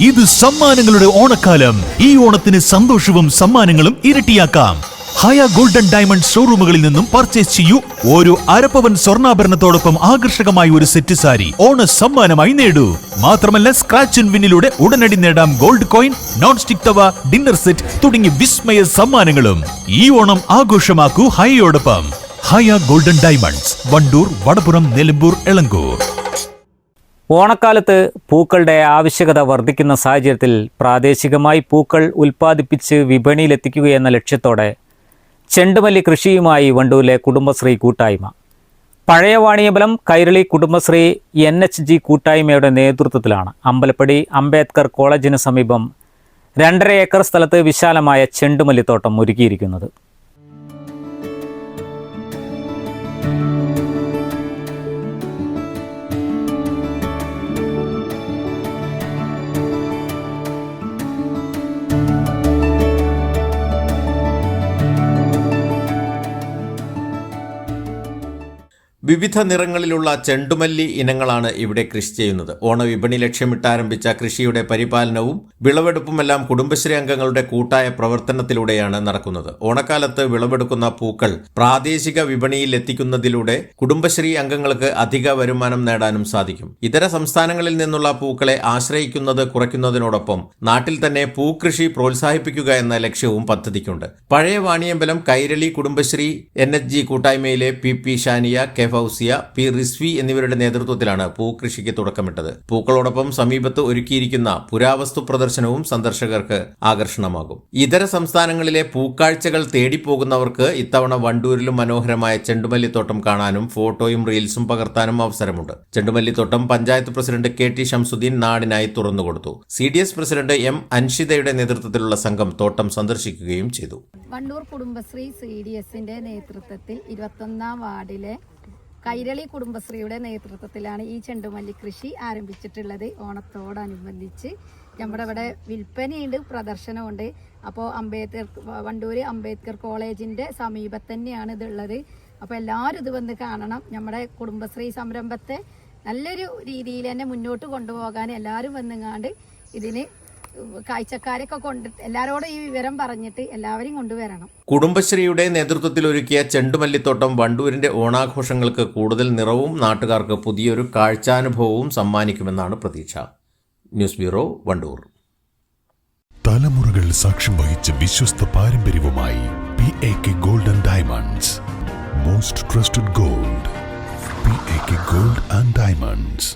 ഇത് സമ്മാനങ്ങളുടെ ഓണക്കാലം. ഈ ഓണത്തിന് സന്തോഷവും സമ്മാനങ്ങളും ഇരട്ടിയാക്കാം. ഹയ ഗോൾഡൻ ഡയമണ്ട് ഷോറൂമുകളിൽ നിന്നും പർച്ചേസ് ചെയ്യൂ. ഓരോ അരപ്പവൻ സ്വർണ്ണാഭരണത്തോടൊപ്പം ആകർഷകമായ ഒരു സെറ്റ് സാരി ഓണ സമ്മാനമായി നേടൂ. മാത്രമല്ല, സ്ക്രാച്ച് ആൻഡ് വിന്നിലൂടെ ഉടനടി നേടാം ഗോൾഡ് കോയിൻ, നോൺ സ്റ്റിക് തവ, ഡിന്നർ സെറ്റ് തുടങ്ങിയ വിസ്മയ സമ്മാനങ്ങളും. ഈ ഓണം ആഘോഷമാക്കൂ ഹയയോടൊപ്പം. ഹയ ഗോൾഡൻ ഡയമണ്ട്സ്, വണ്ടൂർ, വടപുറം, നിലമ്പൂർ, എളങ്കൂർ. ഓണക്കാലത്ത് പൂക്കളുടെ ആവശ്യകത വർദ്ധിക്കുന്ന സാഹചര്യത്തിൽ പ്രാദേശികമായി പൂക്കൾ ഉൽപ്പാദിപ്പിച്ച് വിപണിയിലെത്തിക്കുക എന്ന ലക്ഷ്യത്തോടെ ചെണ്ടുമല്ലി കൃഷിയുമായി വണ്ടൂരിലെ കുടുംബശ്രീ കൂട്ടായ്മ. പഴയ വാണിയമ്പലം കൈരളി കുടുംബശ്രീ NHG കൂട്ടായ്മയുടെ നേതൃത്വത്തിലാണ് അമ്പലപ്പടി അംബേദ്കർ കോളേജിന് സമീപം 2.5 ഏക്കർ സ്ഥലത്ത് വിശാലമായ ചെണ്ടുമല്ലിത്തോട്ടം ഒരുക്കിയിരിക്കുന്നത്. വിവിധ നിറങ്ങളിലുള്ള ചെണ്ടുമല്ലി ഇനങ്ങളാണ് ഇവിടെ കൃഷി ചെയ്യുന്നത്. ഓണവിപണി ലക്ഷ്യമിട്ട് ആരംഭിച്ച കൃഷിയുടെ പരിപാലനവും വിളവെടുപ്പുമെല്ലാം കുടുംബശ്രീ അംഗങ്ങളുടെ കൂട്ടായ പ്രവർത്തനത്തിലൂടെയാണ് നടക്കുന്നത്. ഓണക്കാലത്ത് വിളവെടുക്കുന്ന പൂക്കൾ പ്രാദേശിക വിപണിയിൽ എത്തിക്കുന്നതിലൂടെ കുടുംബശ്രീ അംഗങ്ങൾക്ക് അധിക വരുമാനം നേടാനും സാധിക്കും. ഇതര സംസ്ഥാനങ്ങളിൽ നിന്നുള്ള പൂക്കളെ ആശ്രയിക്കുന്നത് കുറയ്ക്കുന്നതിനോടൊപ്പം നാട്ടിൽ തന്നെ പൂക്കൃഷി പ്രോത്സാഹിപ്പിക്കുക എന്ന ലക്ഷ്യവും പദ്ധതിക്കുണ്ട്. പഴയ Vaniyambalam Kairali Kudumbashree NHG കൂട്ടായ്മയിലെ PP Shania, K Fousiya, P Rizvi എന്നിവരുടെ നേതൃത്വത്തിലാണ് പൂക്കൃഷിക്ക് തുടക്കമിട്ടത്. പൂക്കളോടൊപ്പം സമീപത്ത് ഒരുക്കിയിരിക്കുന്ന പുരാവസ്തു പ്രദർശനവും സന്ദർശകർക്ക് ആകർഷണമാകും. ഇതര സംസ്ഥാനങ്ങളിലെ പൂക്കാഴ്ചകൾ തേടിപ്പോകുന്നവർക്ക് ഇത്തവണ വണ്ടൂരിലും മനോഹരമായ ചെണ്ടുമല്ലിത്തോട്ടം കാണാനും ഫോട്ടോയും റീൽസും പകർത്താനും അവസരമുണ്ട്. ചെണ്ടുമല്ലിത്തോട്ടം പഞ്ചായത്ത് പ്രസിഡന്റ് KT ഷംസുദ്ദീൻ നാടിനായി തുറന്നുകൊടുത്തു. CDS പ്രസിഡന്റ് M അൻഷിതയുടെ നേതൃത്വത്തിലുള്ള സംഘം തോട്ടം സന്ദർശിക്കുകയും ചെയ്തു. വണ്ടൂർ കുടുംബശ്രീ CDSന്റെ നേതൃത്വത്തിൽ 21ാം വാർഡിലെ കൈരളി കുടുംബശ്രീയുടെ നേതൃത്വത്തിലാണ് ഈ ചെണ്ടുമല്ലി കൃഷി ആരംഭിച്ചിട്ടുള്ളത്. ഓണത്തോടനുബന്ധിച്ച് നമ്മുടെ ഇവിടെ വിൽപ്പനയുണ്ട്, പ്രദർശനമുണ്ട്. അപ്പോൾ വണ്ടൂർ അംബേദ്കർ കോളേജിൻ്റെ സമീപത്ത് തന്നെയാണ് ഇതുള്ളത്. അപ്പോൾ എല്ലാവരും ഇത് വന്ന് കാണണം. നമ്മുടെ കുടുംബശ്രീ സംരംഭത്തെ നല്ലൊരു രീതിയിൽ തന്നെ മുന്നോട്ട് കൊണ്ടുപോകാൻ എല്ലാവരും വന്നുങ്ങാണ്ട് ഇതിന് കാഴ്ചക്കാരൊക്കെ കൊണ്ട് എല്ലാവരോടും ഈ വിവരം പറഞ്ഞിട്ട് എല്ലാവരും കൊണ്ടുവരണം. കുടുംബശ്രീയുടെ നേതൃത്വത്തിൽ ഒരുക്കിയ ചെണ്ടുമല്ലിത്തോട്ടം വണ്ടൂരിന്റെ ഓണാഘോഷങ്ങൾക്ക് കൂടുതൽ നിറവും നാട്ടുകാർക്ക് പുതിയൊരു കാഴ്ചാനുഭവവും സമ്മാനിക്കുമെന്നാണ് പ്രതീക്ഷ. News bureau, Wandoor. തലമുറകൾ സാക്ഷ്യം വഹിച്ച വിശ്വസ്ത പാരമ്പര്യവുമായി PAK gold & diamonds. Most trusted gold. PAK gold & diamonds.